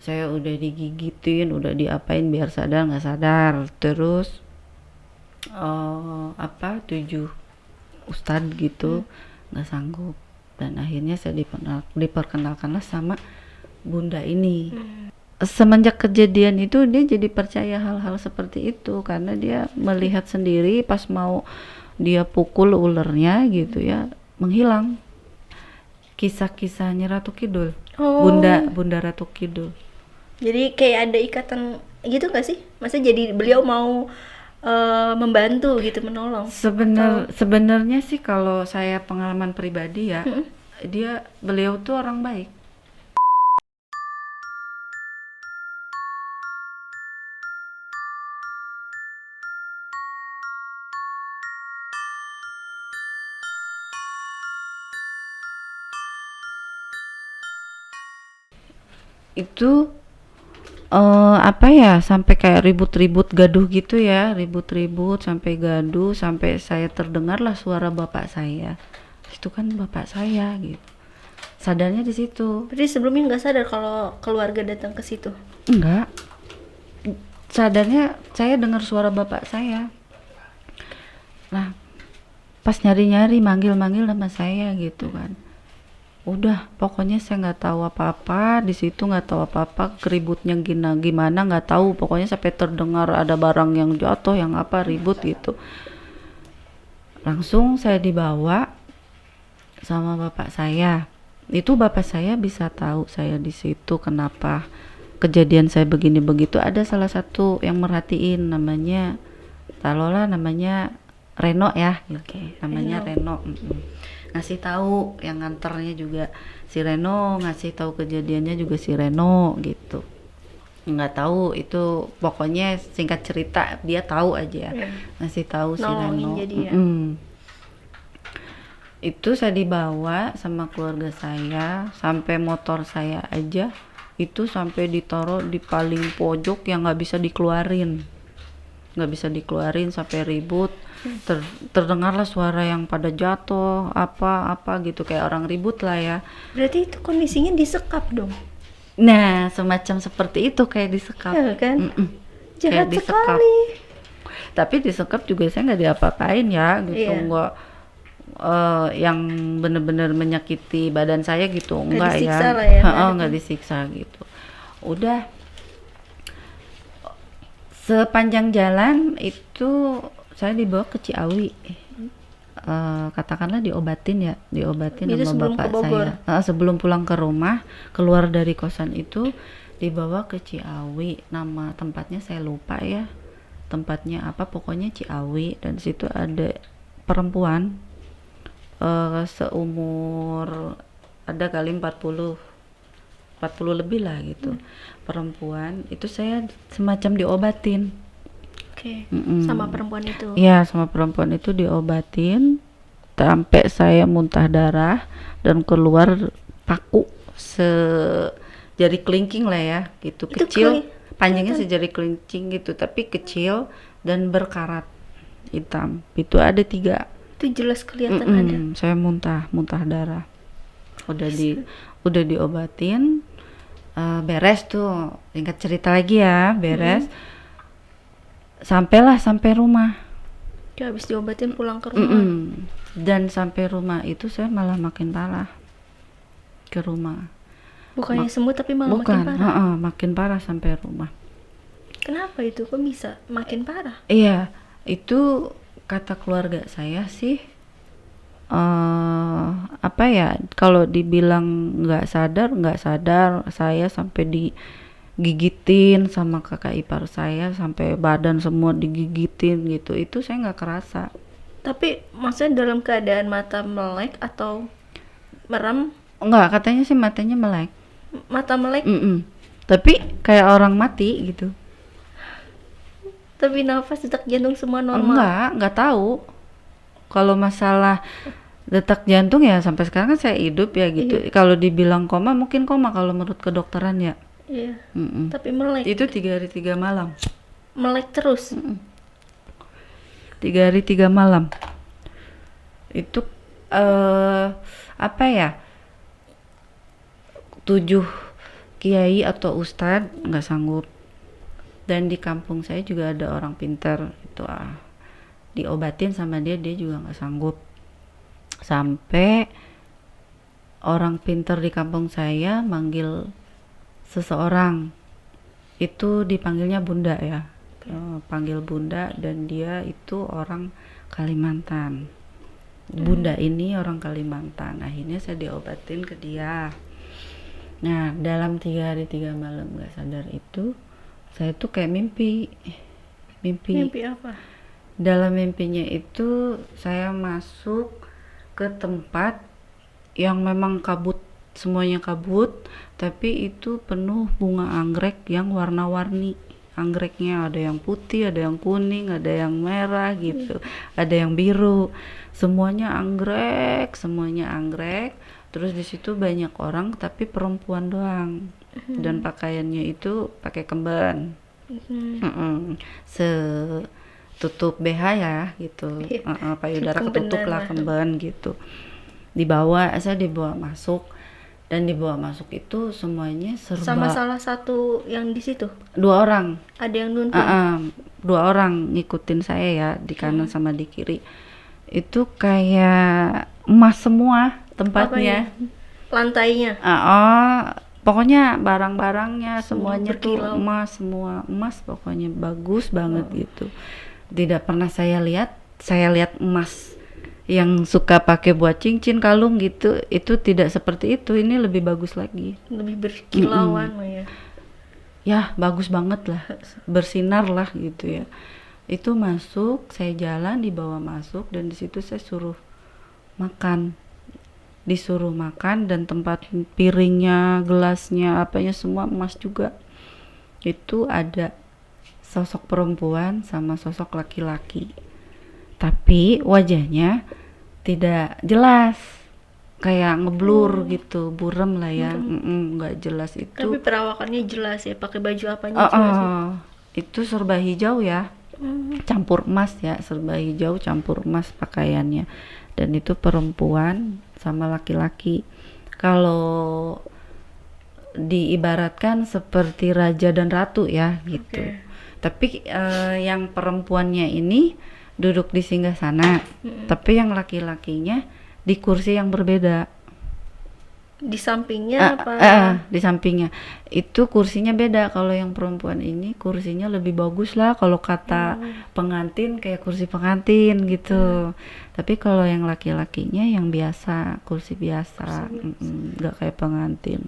saya udah digigitin, udah diapain biar sadar nggak sadar. Terus 7 ustadz gitu nggak sanggup, dan akhirnya saya diperkenalkanlah sama bunda ini. Semenjak kejadian itu dia jadi percaya hal-hal seperti itu karena dia melihat sendiri pas mau dia pukul ulernya gitu ya, menghilang. Kisah-kisahnya Ratu Kidul. Bunda Ratu Kidul. Jadi kayak ada ikatan gitu gak sih? Maksudnya jadi beliau mau membantu gitu, menolong? Sebenarnya sih kalau saya pengalaman pribadi ya, beliau tuh orang baik. Itu sampai kayak ribut-ribut gaduh gitu ya, ribut-ribut sampai gaduh, sampai saya terdengarlah suara bapak saya. Itu kan bapak saya gitu. Sadarnya di situ. Berarti sebelumnya nggak sadar kalau keluarga datang ke situ? Enggak. Sadarnya saya dengar suara bapak saya. Nah, pas nyari-nyari manggil-manggil nama saya gitu kan. Udah, pokoknya saya nggak tahu apa-apa di situ, nggak tahu apa-apa, keributnya gimana nggak tahu, pokoknya sampai terdengar ada barang yang jatuh, yang apa, ribut gitu. Langsung saya dibawa sama bapak saya. Itu bapak saya bisa tahu saya di situ kenapa kejadian saya begini begitu. Ada salah satu yang merhatiin, namanya namanya Reno ya, namanya Reno. Ngasih tahu, yang nganternya juga si Reno, ngasih tahu kejadiannya juga si Reno gitu. Nggak tahu itu, pokoknya singkat cerita dia tahu aja, ngasih tahu si Reno. Itu saya dibawa sama keluarga saya sampai motor saya aja itu sampai ditaruh di paling pojok yang nggak bisa dikeluarin sampai ribut. Terdengarlah suara yang pada jatuh apa gitu, kayak orang ribut lah ya. Berarti itu kondisinya disekap dong? Nah, semacam seperti itu, kayak disekap. Ya kan? Kayak Jahat disekap. sekali. Tapi disekap juga saya nggak diapa-apain ya gitu. Nggak yang bener-bener menyakiti badan saya gitu, enggak ya. Nggak disiksa gitu. Udah, sepanjang jalan itu saya dibawa ke Ciawi. Katakanlah diobatin itu sama bapak saya. Sebelum pulang ke rumah, keluar dari kosan itu dibawa ke Ciawi. Nama tempatnya saya lupa ya, tempatnya apa, pokoknya Ciawi. Dan situ ada perempuan seumur ada kali 40 lebih lah gitu. Perempuan itu saya semacam diobatin. Sama perempuan itu? Iya, sama perempuan itu diobatin sampai saya muntah darah dan keluar paku sejari kelingking lah ya gitu. Itu kecil, panjangnya sejari kelingking gitu, tapi kecil dan berkarat hitam. Itu ada 3. Itu jelas kelihatan ada. Saya muntah darah. Udah diobatin, beres tuh. Singkat cerita lagi ya, beres. Sampai rumah. Dia habis diobatin pulang ke rumah. Dan sampai rumah itu saya malah makin parah. Ke rumah. Bukannya sembuh tapi malah makin parah. Makin parah sampai rumah. Kenapa itu? Kok bisa makin parah? Iya, itu kata keluarga saya sih, kalau dibilang nggak sadar, saya sampai digigitin sama kakak ipar saya, sampai badan semua digigitin gitu. Itu saya nggak kerasa. Tapi maksudnya dalam keadaan mata melek atau merem? Enggak, katanya sih matanya melek. Mata melek? Tapi kayak orang mati gitu. Tapi nafas, detak jantung semua normal? Enggak tahu. Kalau masalah detak jantung ya sampai sekarang kan saya hidup ya gitu. Kalau dibilang koma, mungkin koma kalau menurut kedokteran ya. Iya. Tapi melek. Itu 3 hari 3 malam. Melek terus. 3 hari 3 malam. Itu 7 kiai atau ustadz nggak sanggup. Dan di kampung saya juga ada orang pintar itu, diobatin sama dia juga nggak sanggup. Sampai orang pintar di kampung saya manggil seseorang, itu dipanggilnya bunda ya. Panggil bunda, dan dia itu orang Kalimantan. Bunda ini orang Kalimantan. Akhirnya saya diobatin ke dia. Nah, dalam 3 hari 3 malam nggak sadar itu, saya tuh kayak mimpi. Mimpi apa? Dalam mimpinya itu saya masuk ke tempat yang memang kabut, semuanya kabut, tapi itu penuh bunga anggrek yang warna-warni. Anggreknya ada yang putih, ada yang kuning, ada yang merah gitu, ada yang biru. Semuanya anggrek. Terus di situ banyak orang tapi perempuan doang. Dan pakaiannya itu pakai kemben. Tutup BH ya gitu. Payudara ketutup lah, kemben gitu. Saya dibawa masuk, dan dibawa masuk itu semuanya serba Sama salah satu yang di situ. 2 orang. Ada yang nuntun. 2 orang ngikutin saya ya, di kanan sama di kiri. Itu kayak emas semua tempatnya. Lantainya. Pokoknya barang-barangnya semuanya tuh berkilau. emas semua, emas pokoknya bagus banget gitu. Tidak pernah saya lihat emas yang suka pakai buat cincin, kalung gitu, itu tidak seperti itu. Ini lebih bagus lagi, Lebih berkilauan ya. ya bagus banget lah, bersinar lah gitu ya. Itu masuk, saya jalan, dibawa masuk, dan di situ saya disuruh makan, dan tempat piringnya, gelasnya, apanya semua emas juga. Itu ada sosok perempuan sama sosok laki-laki, tapi wajahnya tidak jelas, kayak ngeblur gitu, buram lah ya, nggak jelas itu. Tapi perawakannya jelas ya, pakai baju apanya jelas ya. Itu serba hijau ya, campur emas ya, serba hijau campur emas pakaiannya. Dan itu perempuan sama laki-laki. Kalau diibaratkan seperti raja dan ratu ya gitu. Tapi yang perempuannya ini duduk di singgasana, tapi yang laki-lakinya di kursi yang berbeda. Di sampingnya apa? Di sampingnya. Itu kursinya beda. Kalau yang perempuan ini kursinya lebih bagus lah, kalau kata pengantin kayak kursi pengantin gitu. Tapi kalau yang laki-lakinya yang biasa, kursi biasa, nggak kayak pengantin.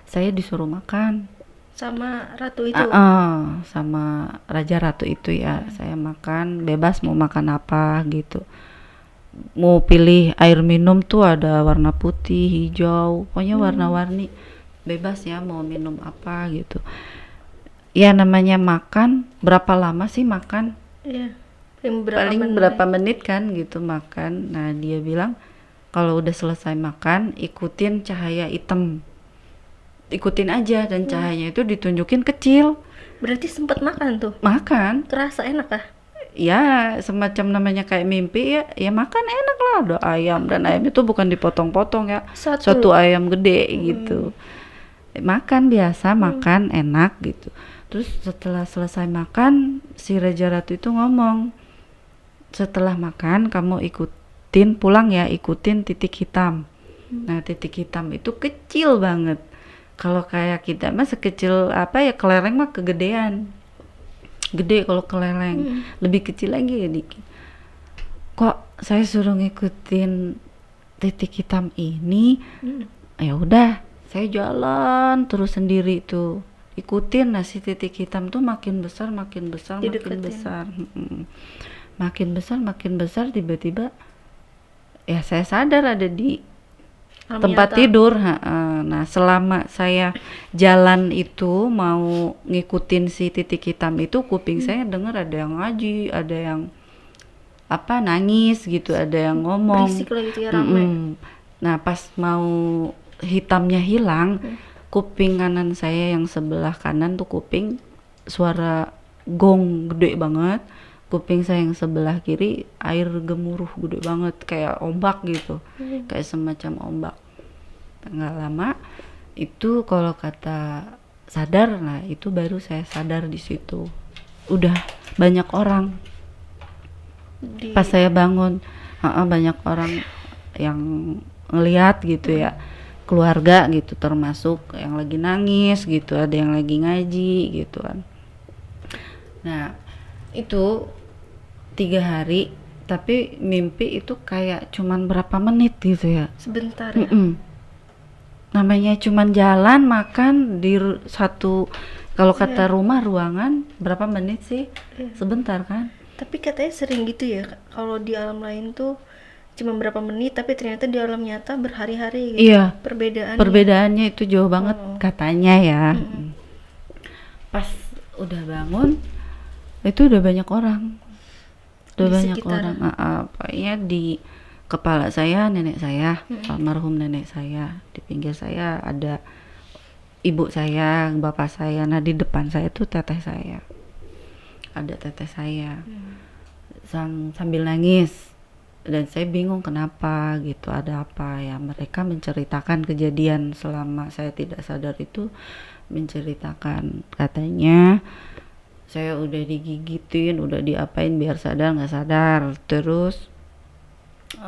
Saya disuruh makan Sama ratu itu. sama raja ratu itu ya. Saya makan bebas mau makan apa gitu. Mau pilih air minum tuh ada warna putih, hijau, pokoknya warna-warni, bebas ya mau minum apa gitu. Ya namanya makan, berapa lama sih makan? Iya. Paling berapa menit kan gitu makan. Nah dia bilang kalau udah selesai makan ikutin cahaya hitam, ikutin aja, dan cahayanya itu ditunjukin kecil. Berarti sempat makan tuh. Makan Terasa enak kah? ya, semacam namanya kayak mimpi ya. Ya makan enak lah, ada ayam, dan ayam itu bukan dipotong-potong ya, satu ayam gede gitu. Makan biasa, makan enak gitu. Terus setelah selesai makan, si Raja Ratu itu ngomong, setelah makan kamu pulang ya, ikutin titik hitam. Nah titik hitam itu kecil banget. Kalau kayak kita mah sekecil apa ya, kelereng mah kegedean. Gede kalau kelereng, lebih kecil lagi ya dikit. Kok saya suruh ngikutin titik hitam ini? Ya udah, saya jalan terus sendiri tuh, ikutin. Nah si titik hitam tuh makin besar, makin besar, makin besar. Tiba-tiba ya saya sadar ada di tempat tidur. Nah selama saya jalan itu mau ngikutin si titik hitam itu, kuping saya dengar ada yang ngaji, ada yang nangis gitu, ada yang ngomong. Berisik lah gitu ya, rame. Nah pas mau hitamnya hilang, kuping kanan saya yang sebelah kanan tuh kuping suara gong gede banget. Kuping saya yang sebelah kiri air gemuruh gede banget, kayak ombak gitu, kayak semacam ombak. Nggak lama Itu kalau kata sadar, nah itu baru saya sadar di situ. Udah banyak orang. Di Pas saya bangun, banyak orang yang ngelihat gitu ya, keluarga gitu, termasuk yang lagi nangis gitu, ada yang lagi ngaji gitu kan. Nah itu 3 hari, tapi mimpi itu kayak cuman berapa menit gitu ya. sebentar ya. Namanya cuman jalan makan di satu, kalau kata rumah ruangan berapa menit sih, sebentar kan. Tapi katanya sering gitu ya, kalau di alam lain tuh cuma berapa menit, tapi ternyata di alam nyata berhari-hari gitu. Iya, perbedaannya itu jauh banget katanya ya. Pas udah bangun itu udah banyak orang, udah Di banyak sekitar. orang. Pokoknya di kepala saya nenek saya, almarhum nenek saya, di pinggir saya ada ibu saya, bapak saya. Nah di depan saya tuh teteh saya, ada teteh saya sambil nangis, dan saya bingung kenapa gitu, ada apa ya. Mereka menceritakan kejadian selama saya tidak sadar itu, menceritakan katanya saya udah digigitin, udah diapain biar sadar nggak sadar, terus 7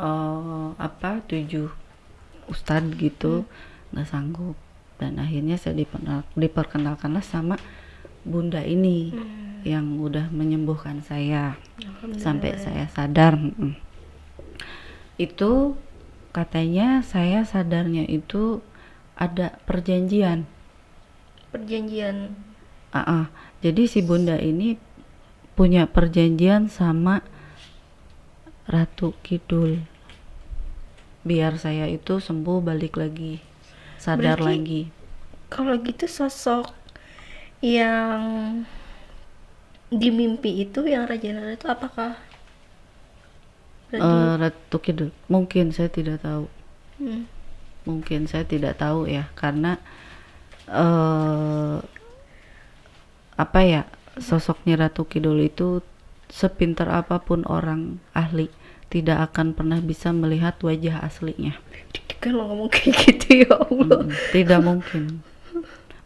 ustadz gitu nggak sanggup, dan akhirnya saya diperkenalkanlah sama bunda ini yang udah menyembuhkan saya sampai saya sadar. Itu katanya saya sadarnya itu ada perjanjian. Jadi si bunda ini punya perjanjian sama Ratu Kidul biar saya itu sembuh, balik lagi, sadar Berarti lagi. kalau gitu sosok yang di mimpi itu, yang Raja Nala itu apakah Ratu Kidul mungkin saya tidak tahu. Hmm. Mungkin saya tidak tahu ya, karena apa ya, sosoknya Ratu Kidul itu sepintar apapun orang ahli tidak akan pernah bisa melihat wajah aslinya. Kan lo ngomong kayak gitu ya Allah. Tidak mungkin.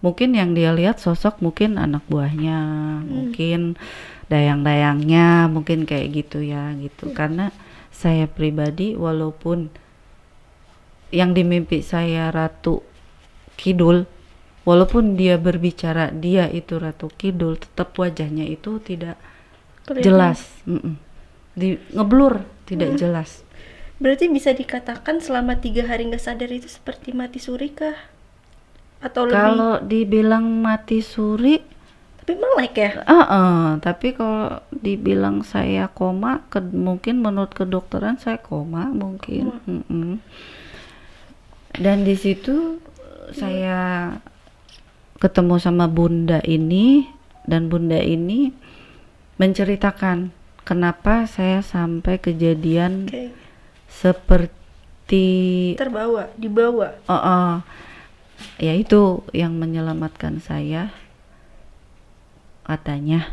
Mungkin yang dia lihat sosok mungkin anak buahnya, mungkin dayang-dayangnya, mungkin kayak gitu ya gitu. Karena saya pribadi, walaupun yang di mimpi saya Ratu Kidul, walaupun dia berbicara dia itu Ratu Kidul, tetap wajahnya itu tidak jelas. Ngeblur, tidak jelas. Berarti bisa dikatakan selama 3 hari nggak sadar itu seperti mati suri kah? Atau lebih? Kalau dibilang mati suri, Tapi melek ya? tapi kalau dibilang saya koma, mungkin menurut kedokteran saya koma mungkin. Dan di situ saya ketemu sama bunda ini, dan bunda ini menceritakan kenapa saya sampai kejadian seperti dibawa. Ya itu yang menyelamatkan saya, katanya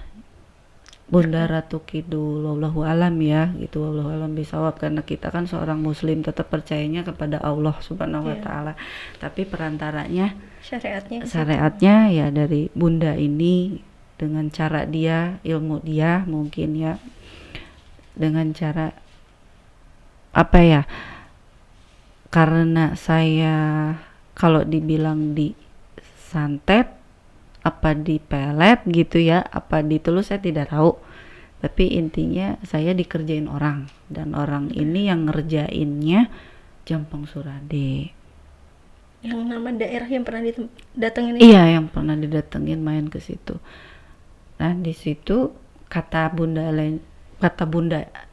Bunda Ratu Kidul. Wallahu alam ya gitu, wallahu alam bisawab, karena kita kan seorang muslim tetap percayanya kepada Allah Subhanahu wa taala. Tapi perantaranya syariatnya ya dari bunda ini, dengan cara dia, ilmu dia mungkin ya, dengan cara apa ya, karena saya kalau dibilang disantet apa dipelet gitu ya, apa ditulus saya tidak tahu, tapi intinya saya dikerjain orang, dan orang ini yang ngerjainnya Jampong Surade, yang nama daerah yang pernah didatengin. Iya, yang pernah didatengin main ke situ. Nah di situ kata bunda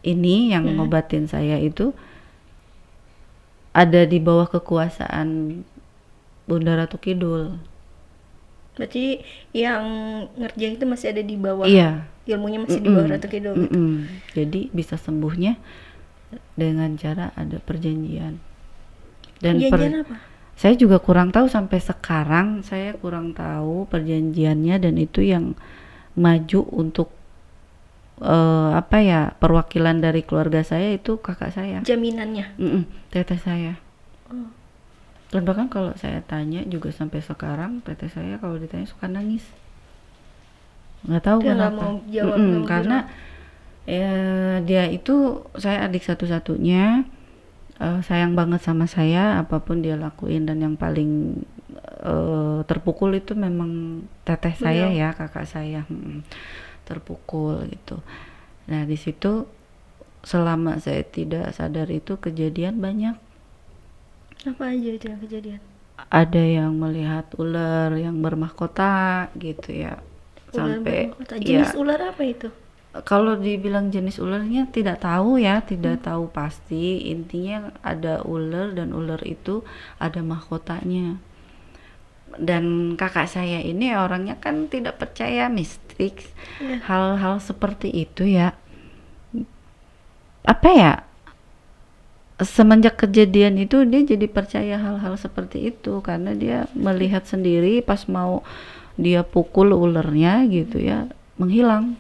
ini yang ngobatin saya itu ada di bawah kekuasaan Bunda Ratu Kidul. Berarti yang ngerjain itu masih ada di bawah. Iya. Ilmunya masih di bawah Ratu Kidul. Jadi bisa sembuhnya dengan cara ada perjanjian. Dan perjanjian apa? Saya juga kurang tahu sampai sekarang, saya kurang tahu perjanjiannya, dan itu yang maju untuk perwakilan dari keluarga saya itu kakak saya. Jaminannya? Teteh saya. Dan bahkan kalau saya tanya juga sampai sekarang, teteh saya kalau ditanya suka nangis. Nggak tahu Dia nggak kenapa. mau jawab, nggak mau Karena ya, dia itu saya adik satu-satunya, sayang banget sama saya apapun dia lakuin, dan yang paling terpukul itu memang teteh saya beliau. ya, kakak saya. Terpukul gitu. Nah di situ selama saya tidak sadar itu kejadian banyak. Apa aja itu yang kejadian? Ada yang melihat ular yang bermahkota gitu ya, Ular sampai bermahkota. ya Jenis ular apa itu? kalau dibilang jenis ularnya tidak tahu ya, tidak tahu pasti. Intinya ada ular, dan ular itu ada mahkotanya. Dan kakak saya ini orangnya kan tidak percaya mistik, Ya. hal-hal seperti itu ya. Apa ya? Semenjak kejadian itu dia jadi percaya hal-hal seperti itu, karena dia melihat sendiri pas mau dia pukul ulernya gitu ya, menghilang.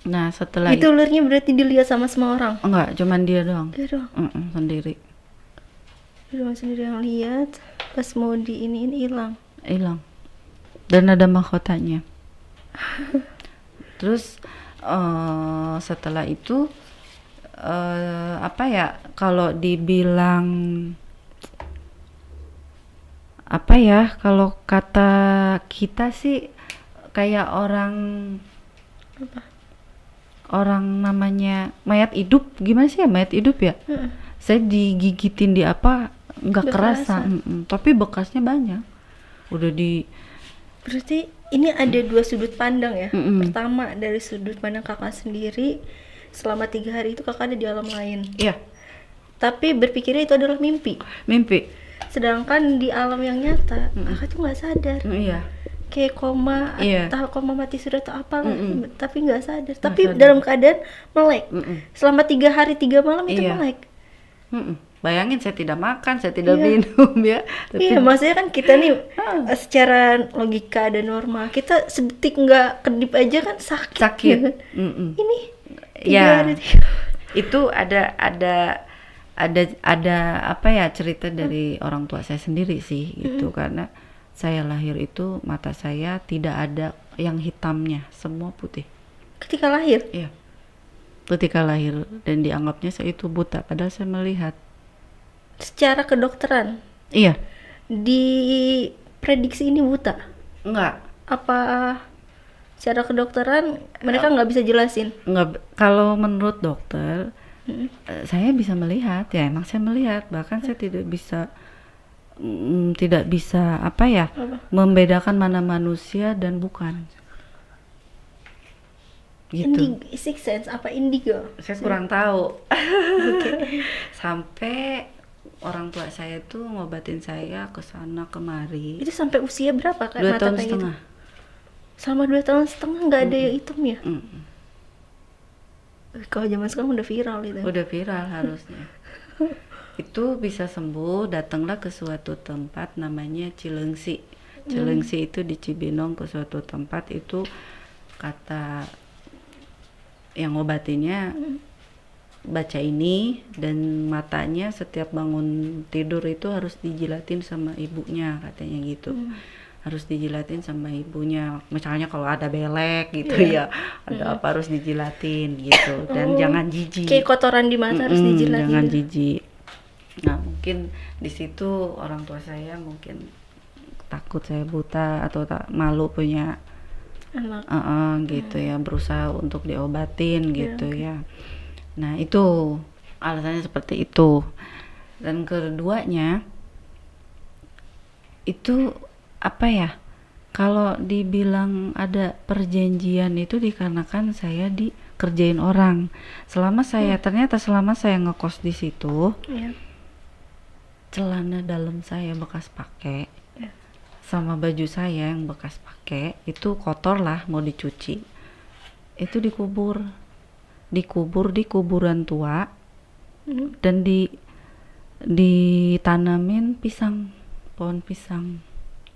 Nah setelah Itu ularnya berarti dilihat sama semua orang? enggak, cuman dia doang. Dia doang. Sendiri Dia doang sendiri yang lihat. Pas mau diiniin hilang. hilang, dan ada mahkotanya. Terus setelah itu apa ya, kalau dibilang apa ya, kalau kata kita sih kayak orang namanya mayat hidup, gimana sih ya, mayat hidup ya. Saya digigitin di apa nggak Nggak kerasa, kerasa. tapi bekasnya banyak. Udah di Berarti ini ada dua sudut pandang ya. Mm-mm. Pertama dari sudut pandang kakak sendiri, selama 3 hari itu kakak ada di alam lain. iya, Tapi berpikirnya itu adalah mimpi. mimpi. Sedangkan di alam yang nyata, kakak tuh nggak sadar. Iya. Kayak koma, Iya. atau koma mati sudah atau apalah, tapi nggak sadar. Tapi sadar. dalam keadaan melek. Mm-mm. Selama 3 hari 3 malam itu Iya. melek. Bayangin, saya tidak makan, saya tidak Iya. minum ya. Tapi Iya, maksudnya kan kita nih secara logika dan normal, kita sedetik nggak kedip aja kan sakit. sakit. ya kan? Ini 3 Ya. hari. Itu ada apa ya, cerita dari orang tua saya sendiri sih gitu. Karena saya lahir itu mata saya tidak ada yang hitamnya, semua putih. Ketika lahir, Iya. Ketika lahir, dan dianggapnya saya itu buta, padahal saya melihat. secara kedokteran, Iya. di prediksi ini buta. Enggak. Apa secara kedokteran mereka nggak bisa jelasin? Enggak, kalau menurut dokter saya bisa melihat ya, emang saya melihat, bahkan saya tidak bisa apa ya, membedakan mana manusia dan bukan gitu. Six sense apa indigo? Saya kurang tahu. Sampai orang tua saya tuh ngobatin saya ke sana kemari Itu sampai usia berapa kak? 2 mata tahun kayak gitu? setengah. Selama 2 tahun setengah nggak ada yang hitam ya? Mm. Kalau zaman sekarang udah viral itu. Udah viral harusnya. Itu bisa sembuh, datanglah ke suatu tempat namanya Cileungsi. Cileungsi itu di Cibinong, ke suatu tempat itu, kata yang ngobatinya baca ini, dan matanya setiap bangun tidur itu harus dijilatin sama ibunya, katanya gitu. Harus dijilatin sama ibunya, misalnya kalau ada belek gitu ya, ada apa harus dijilatin gitu, dan jangan jijik. Kayak kotoran di mata harus dijilat Jangan gitu. jijik. Nah mungkin di situ orang tua saya mungkin takut saya buta atau tak malu punya Anak. gitu ya, berusaha untuk diobatin gitu ya. Nah itu alasannya seperti itu. Dan keduanya itu apa ya, kalau dibilang ada perjanjian itu dikarenakan saya dikerjain orang. Ternyata selama saya ngekos di situ, Iya. celana dalam saya bekas pakai sama baju saya yang bekas pakai itu kotor lah, mau dicuci, itu dikubur di kuburan tua, dan ditanamin pisang, pohon pisang.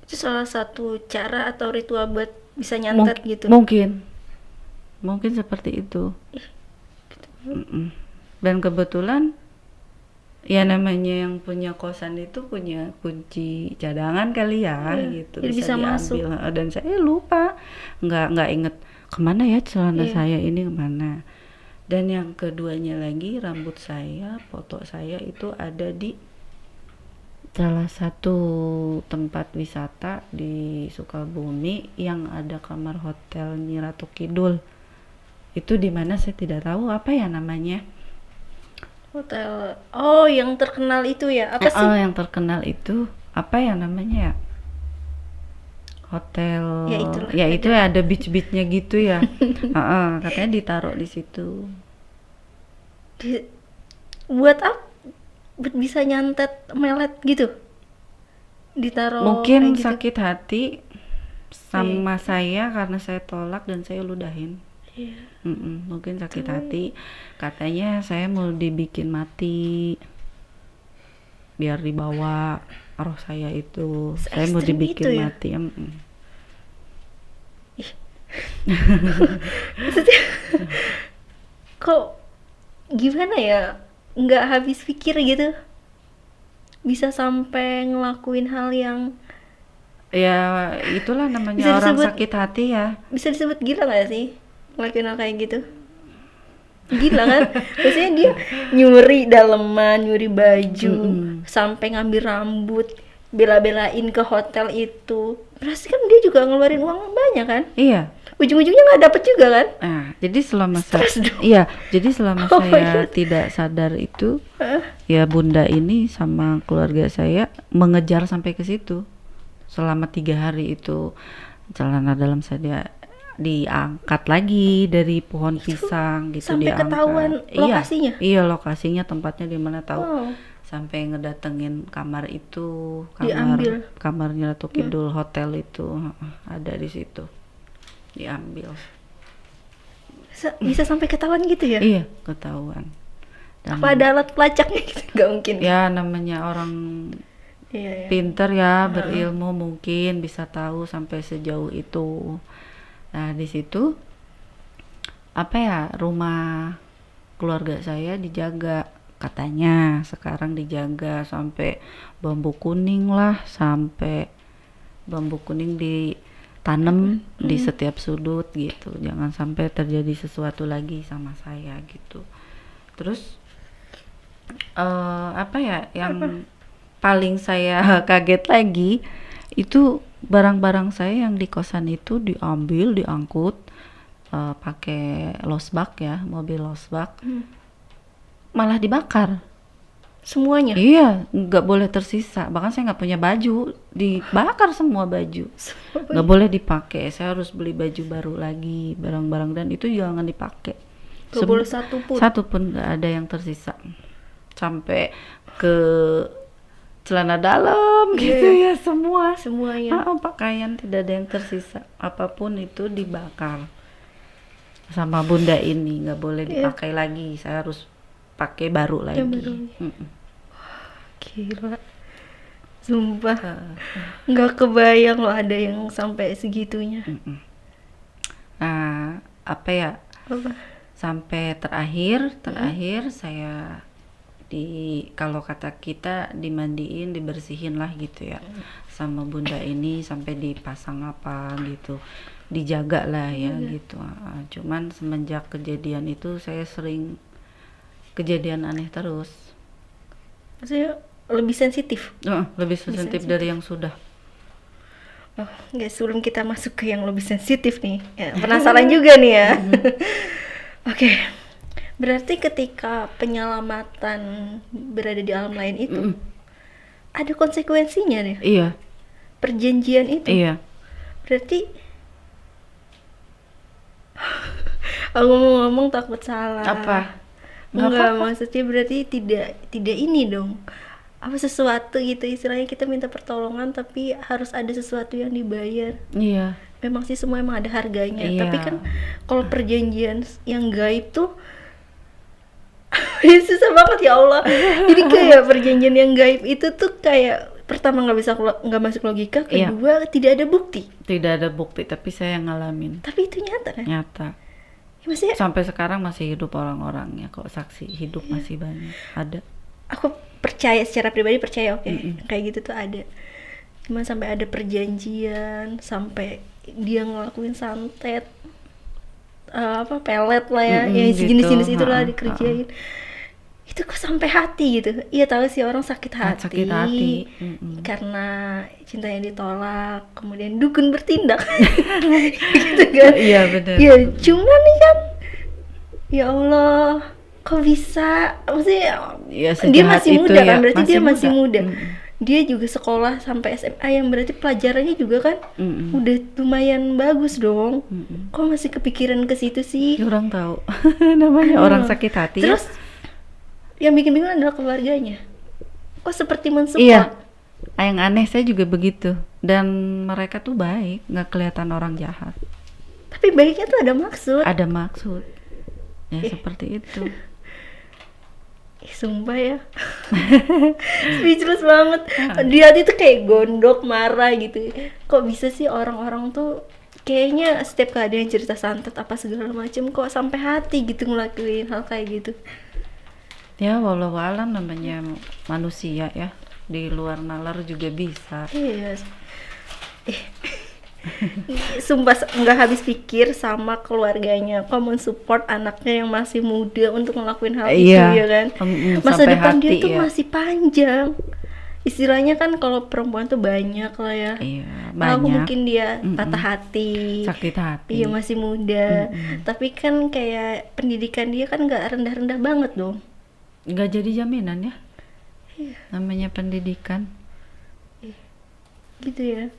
Itu salah satu cara atau ritual buat bisa nyantet gitu. Mungkin seperti itu. Dan kebetulan Ya namanya yang punya kosan itu punya kunci cadangan kali ya, Iya, gitu jadi bisa bisa masuk. diambil. Dan saya lupa, nggak inget kemana ya celana Iya. saya ini kemana. Dan yang keduanya lagi rambut saya, foto saya itu ada di salah satu tempat wisata di Sukabumi yang ada kamar hotel Nyi Ratu Kidul. Itu di mana saya tidak tahu apa ya namanya. Hotel. Oh, yang terkenal itu ya. Apa sih? Yang terkenal itu apa ya namanya ya? Hotel Ya itulah. ya itu Ada. ya ada beach-beachnya gitu ya. Katanya ditaruh di situ. Di- buat apa? Buat bisa nyantet melet gitu. Ditaruh Mungkin kayak gitu. sakit hati sama saya karena saya tolak dan saya ludahin. Iya. Mungkin sakit hati, katanya saya mau dibikin mati biar dibawa roh saya itu, saya mau Se-ekstrim dibikin itu ya? mati. Maksudnya kok gimana ya? Nggak habis pikir gitu. Bisa sampai ngelakuin hal yang Ya itulah namanya Bisa orang disebut- sakit hati ya. bisa disebut gila nggak sih? Ngelakuin hal kayak gitu. Gila kan? Maksudnya dia nyuri daleman, nyuri baju, sampai ngambil rambut, bela-belain ke hotel itu. Berarti kan dia juga ngeluarin uang banyak kan? Iya. Ujung-ujungnya nggak dapet juga kan? Nah, jadi selama saya Stres dong. iya, jadi selama Oh my saya God. tidak sadar itu, Hah? ya bunda ini sama keluarga saya mengejar sampai ke situ. Selama 3 hari itu celana dalam saya diangkat lagi dari pohon pisang gitu, sampai diangkat. ketahuan lokasinya? Iya, lokasinya tempatnya di mana tahu. Wow. Sampai ngedatengin kamar itu, Diambil. kamarnya Ratu Kidul hotel itu ada di situ. Diambil. Bisa sampai ketahuan gitu ya? Iya, ketahuan. Dan Apa ada alat pelacaknya gitu? Gak mungkin. ya namanya orang Iya, iya. pinter ya, berilmu mungkin bisa tahu sampai sejauh itu. Nah, di situ apa ya, rumah keluarga saya dijaga, katanya sekarang dijaga sampai bambu kuning lah, sampai bambu kuning ditanam di setiap sudut gitu, jangan sampai terjadi sesuatu lagi sama saya gitu. Terus apa ya yang paling saya kaget lagi itu barang-barang saya yang di kosan itu diambil, diangkut pakai losbak ya, mobil losbak, malah dibakar. Semuanya. Iya, nggak boleh tersisa. Bahkan saya nggak punya baju, dibakar semua baju. Nggak boleh dipakai. Saya harus beli baju baru lagi, barang-barang, dan itu jangan dipakai. Gak boleh satu pun. Satu pun nggak ada yang tersisa. Sampai ke celana dalam gitu ya, semua. Semuanya. Pakaian tidak ada yang tersisa. Apapun itu dibakar. Sama bunda ini nggak boleh dipakai lagi. Saya harus pakai baru lagi. Gila. Sumpah. Nggak kebayang loh ada yang sampai segitunya. Nah, apa ya? Apa? Sampai terakhir saya kalau kata kita dimandiin, dibersihin lah gitu ya, sama bunda ini, sampai dipasang apa gitu, dijaga lah ya gitu. Cuman semenjak kejadian itu saya sering kejadian aneh terus. Maksudnya lebih sensitif. Lebih sensitif dari yang sudah. Oh, guys, sebelum kita masuk ke yang lebih sensitif nih, ya, penasaran juga nih ya. Oke. Berarti ketika penyelamatan berada di alam lain itu ada konsekuensinya nih. Iya. Perjanjian itu. Iya. Berarti aku ngomong takut salah. Apa? Enggak, maksudnya berarti tidak ini dong. Apa sesuatu gitu, istilahnya kita minta pertolongan tapi harus ada sesuatu yang dibayar. Iya. Memang sih semua emang ada harganya, Iya. tapi kan kalau perjanjian yang gaib tuh susah banget ya Allah. Jadi kayak perjanjian yang gaib itu tuh kayak pertama nggak masuk logika, kedua tidak ada bukti. Tidak ada bukti, tapi saya ngalamin. Tapi itu nyata kan? Nyata. Ya, maksudnya Sampai sekarang masih hidup orang-orangnya kok, saksi hidup masih banyak ada. aku percaya secara pribadi, percaya oke, kayak gitu tuh ada. Cuman sampai ada perjanjian, sampai dia ngelakuin santet, apa pelet lah ya, yang gitu. sejenis-jenis itulah Ha-ha, dikerjain. Itu kok sampai hati gitu. Iya tahu sih orang sakit hati, sakit hati. karena cintanya ditolak, kemudian dukun bertindak. Gitu kan. Iya benar. Ya cuman nih kan, ya Allah, kok bisa? Maksudnya Ya, dia sejahat masih itu muda ya, kan, berarti dia masih muda. Mm-mm. Dia juga sekolah sampai SMA, yang berarti pelajarannya juga kan udah lumayan bagus dong. Kok masih kepikiran ke situ sih? Orang tahu. Namanya orang sakit hati. Terus yang bikin bingung adalah keluarganya. Kok seperti mensupport? Iya. Yang aneh saya juga begitu. Dan mereka tuh baik, nggak kelihatan orang jahat. Tapi baiknya tuh ada maksud. Ada maksud. Ya seperti itu. Sumpah ya. Speechless banget. Dia tuh kayak gondok, marah gitu. Kok bisa sih orang-orang tuh kayaknya setiap kali ada yang cerita santet apa segala macem, kok sampai hati gitu ngelakuin hal kayak gitu. Ya walau alam, namanya manusia ya. Di luar nalar juga bisa. Iya. Sumpah nggak habis pikir sama keluarganya, kok mensupport anaknya yang masih muda untuk ngelakuin hal itu ya kan. Masa sampai depan dia hati, tuh ya. masih panjang. Istilahnya kan kalau perempuan tuh banyak lah ya. Iya, Aku banyak. mungkin dia patah hati, Sakit hati. iya masih muda. Tapi kan kayak pendidikan dia kan nggak rendah-rendah banget dong. Nggak jadi jaminan ya. Iya. Namanya pendidikan. Gitu ya.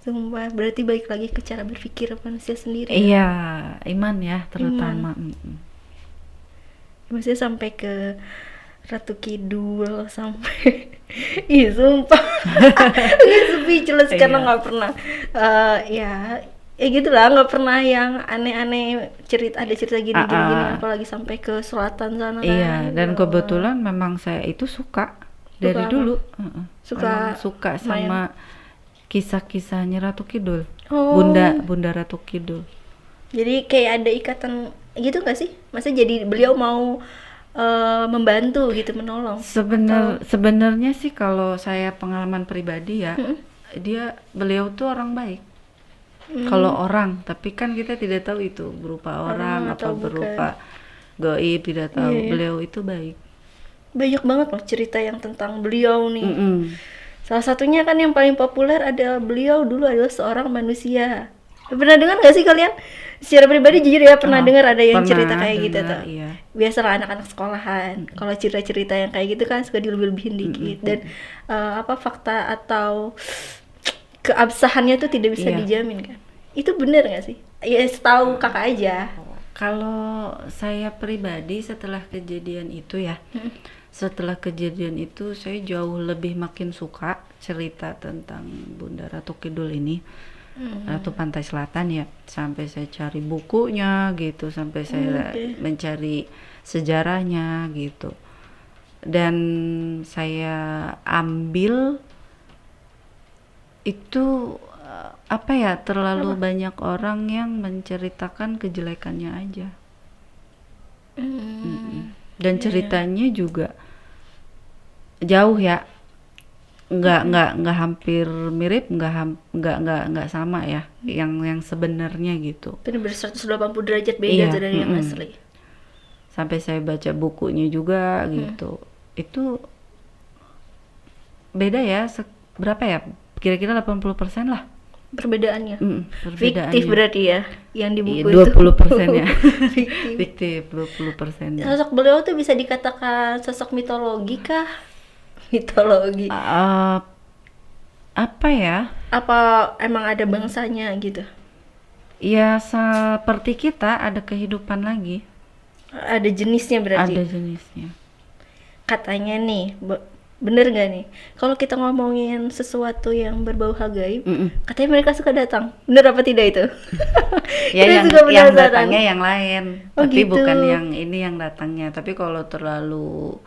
Sumpah, berarti balik lagi ke cara berpikir manusia sendiri. Iya, iman ya terutama. Maksudnya sampai ke Ratu Kidul, sampai ih sumpah speechless karena nggak pernah ya gitulah, nggak pernah yang aneh-aneh ada cerita gini apalagi sampai ke selatan sana Iya, kan. dan kebetulan memang saya itu suka dari apa? dulu. Suka Memang suka main. sama kisah-kisahnya Ratu Kidul. Oh. Bunda Ratu Kidul. Jadi kayak ada ikatan gitu gak sih? Maksudnya jadi beliau mau membantu gitu, menolong. Sebenarnya sih kalau saya pengalaman pribadi ya, beliau tuh orang baik. Kalau orang, tapi kan kita tidak tahu itu berupa orang atau apa berupa gaib, tidak tahu. Beliau itu baik. Banyak banget loh cerita yang tentang beliau nih. Salah satunya kan yang paling populer adalah beliau dulu adalah seorang manusia. Pernah dengar nggak sih kalian? Secara pribadi jujur ya pernah dengar ada yang cerita kayak gitu tuh. Iya. Biasalah anak-anak sekolahan. Kalau cerita-cerita yang kayak gitu kan suka dilebih-lebihin dikit, dan fakta atau keabsahannya tuh tidak bisa dijamin kan. Itu benar nggak sih? Ya setahu kakak aja. Kalau saya pribadi setelah kejadian itu ya, setelah kejadian itu saya jauh lebih makin suka cerita tentang Bunda Ratu Kidul ini, Ratu Pantai Selatan ya, sampai saya cari bukunya gitu, sampai saya mencari sejarahnya gitu, dan saya ambil itu terlalu banyak orang yang menceritakan kejelekannya aja. Dan ceritanya juga jauh ya, nggak hampir mirip, nggak sama ya, yang sebenarnya gitu. Bener-bener 180 derajat beda tuh dari yang asli. Sampai saya baca bukunya juga gitu, itu beda ya, berapa ya, kira-kira 80% lah perbedaannya. Perbedaannya. Fiktif berarti ya yang di buku 20% itu. ya. Fiktif. 20%. Sosok beliau tuh bisa dikatakan sosok mitologi kah? Mitologi. Apa ya? Apa emang ada bangsanya gitu? Ya seperti kita, ada kehidupan lagi. Ada jenisnya berarti. Ada jenisnya. Katanya nih, bener gak nih? Kalau kita ngomongin sesuatu yang berbau hal gaib, katanya mereka suka datang. Bener apa tidak itu? Ya yang datangnya yang lain, tapi gitu. Bukan yang ini yang datangnya. Tapi kalau terlalu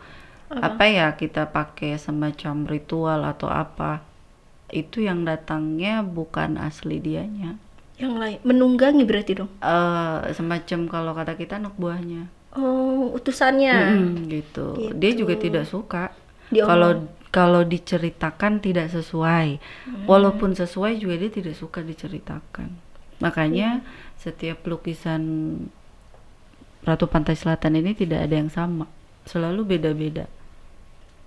kita pakai semacam ritual atau apa, itu yang datangnya bukan asli dianya. Yang lain menunggangi berarti dong. Semacam kalau kata kita anak buahnya. Oh, utusannya. Gitu. Dia juga tidak suka. Kalau kalau diceritakan tidak sesuai, walaupun sesuai juga dia tidak suka diceritakan. Makanya setiap lukisan Ratu Pantai Selatan ini tidak ada yang sama, selalu beda-beda,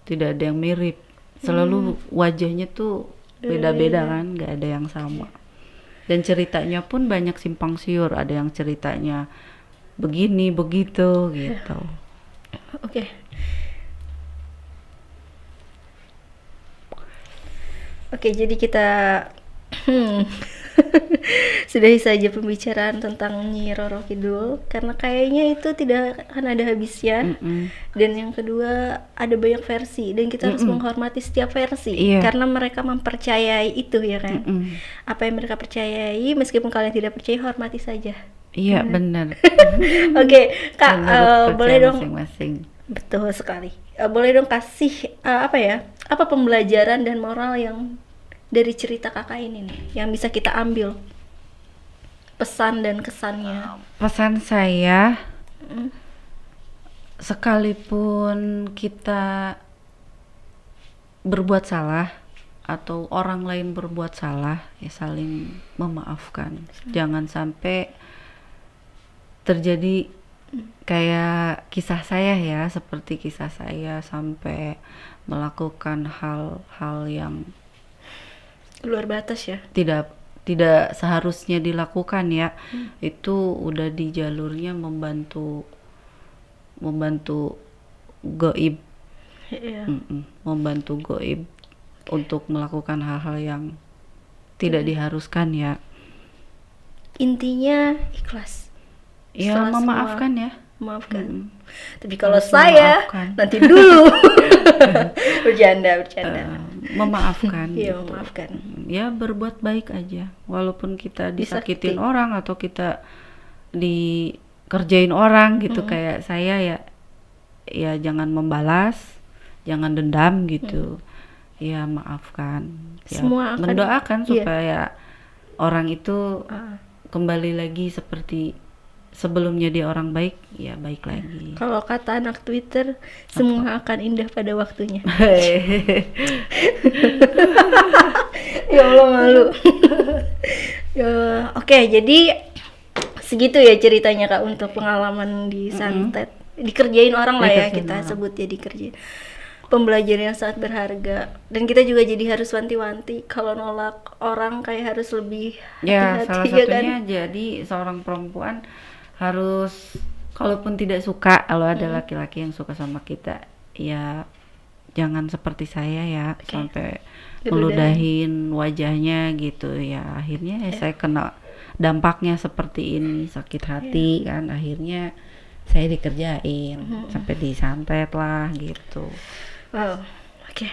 tidak ada yang mirip, selalu wajahnya tuh beda-beda kan, nggak ada yang sama. Dan ceritanya pun banyak simpang siur, ada yang ceritanya begini begitu gitu. Oke. Oke, jadi kita sudahi saja pembicaraan tentang Nyi Roro Kidul karena kayaknya itu tidak akan ada habisnya. Dan yang kedua, ada banyak versi dan kita harus menghormati setiap versi karena mereka mempercayai itu ya kan. Apa yang mereka percayai, meskipun kalian tidak percaya, hormati saja. Iya benar. Oke, Kak, boleh dong. Masing-masing. Betul sekali. Boleh dong kasih apa pembelajaran dan moral yang dari cerita kakak ini nih yang bisa kita ambil, pesan dan kesannya. Pesan saya, sekalipun kita berbuat salah atau orang lain berbuat salah, ya saling memaafkan. Jangan sampai terjadi kayak kisah saya ya, seperti kisah saya sampai melakukan hal-hal yang Luar batas ya. tidak seharusnya dilakukan ya. Itu udah di jalurnya membantu goib. Iya. Membantu goib untuk melakukan hal-hal yang tidak diharuskan ya. Intinya ikhlas. Ya Setelah memaafkan semua, ya. Maafkan. Tapi kalau Harus saya memaafkan. nanti dulu. bercanda. Memaafkan Iya, gitu. memaafkan. Ya berbuat baik aja, walaupun kita Disakiti. disakitin orang atau kita dikerjain orang gitu. Kayak saya ya jangan membalas, jangan dendam gitu. Ya maafkan ya, Semua akan- mendoakan iya. supaya orang itu kembali lagi seperti sebelumnya dia orang baik, ya baik lagi. Kalau kata anak Twitter, semua akan indah pada waktunya. Ya Allah, malu. Ya, oke, jadi segitu ya ceritanya Kak untuk pengalaman di santet. Dikerjain orang lah ya, Dikerjain kita orang. sebut ya, dikerjain. Pembelajaran yang sangat berharga, dan kita juga jadi harus wanti-wanti kalau nolak orang kayak harus lebih Ya, hati-hati salah ya kan. satunya jadi seorang perempuan harus, kalaupun tidak suka, kalau ada laki-laki yang suka sama kita, ya jangan seperti saya ya, sampai meludahin wajahnya gitu ya. Akhirnya saya kena dampaknya seperti ini, sakit hati kan. Akhirnya saya dikerjain sampai disantet lah gitu. Wow, oke.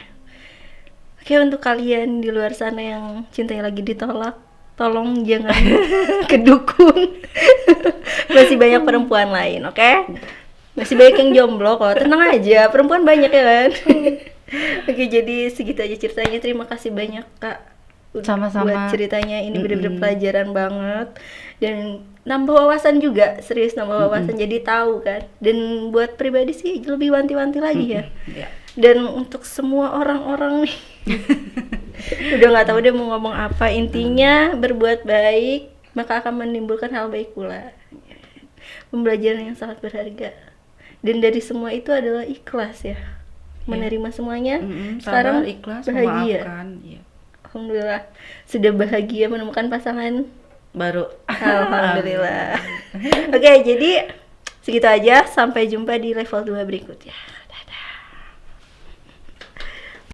Oke, untuk kalian di luar sana yang cintanya lagi ditolak, tolong jangan kedukun. Masih banyak perempuan lain, oke? Masih banyak yang jomblo kok, tenang aja, perempuan banyak ya kan? Oke, jadi segitu aja ceritanya. Terima kasih banyak Kak Sama-sama. buat ceritanya, ini bener-bener pelajaran banget. Dan nambah wawasan juga, serius nambah wawasan, jadi tahu kan. Dan buat pribadi sih lebih wanti-wanti lagi ya. Ya. Dan untuk semua orang-orang nih udah nggak tahu dia mau ngomong apa, intinya berbuat baik maka akan menimbulkan hal baik pula. Pembelajaran yang sangat berharga, dan dari semua itu adalah ikhlas ya, menerima semuanya. Sekarang Sabar, ikhlas, bahagia, memaafkan ya. alhamdulillah sudah bahagia menemukan pasangan Baru alhamdulillah. Oke, jadi segitu aja, sampai jumpa di level 2 berikutnya. Dadah.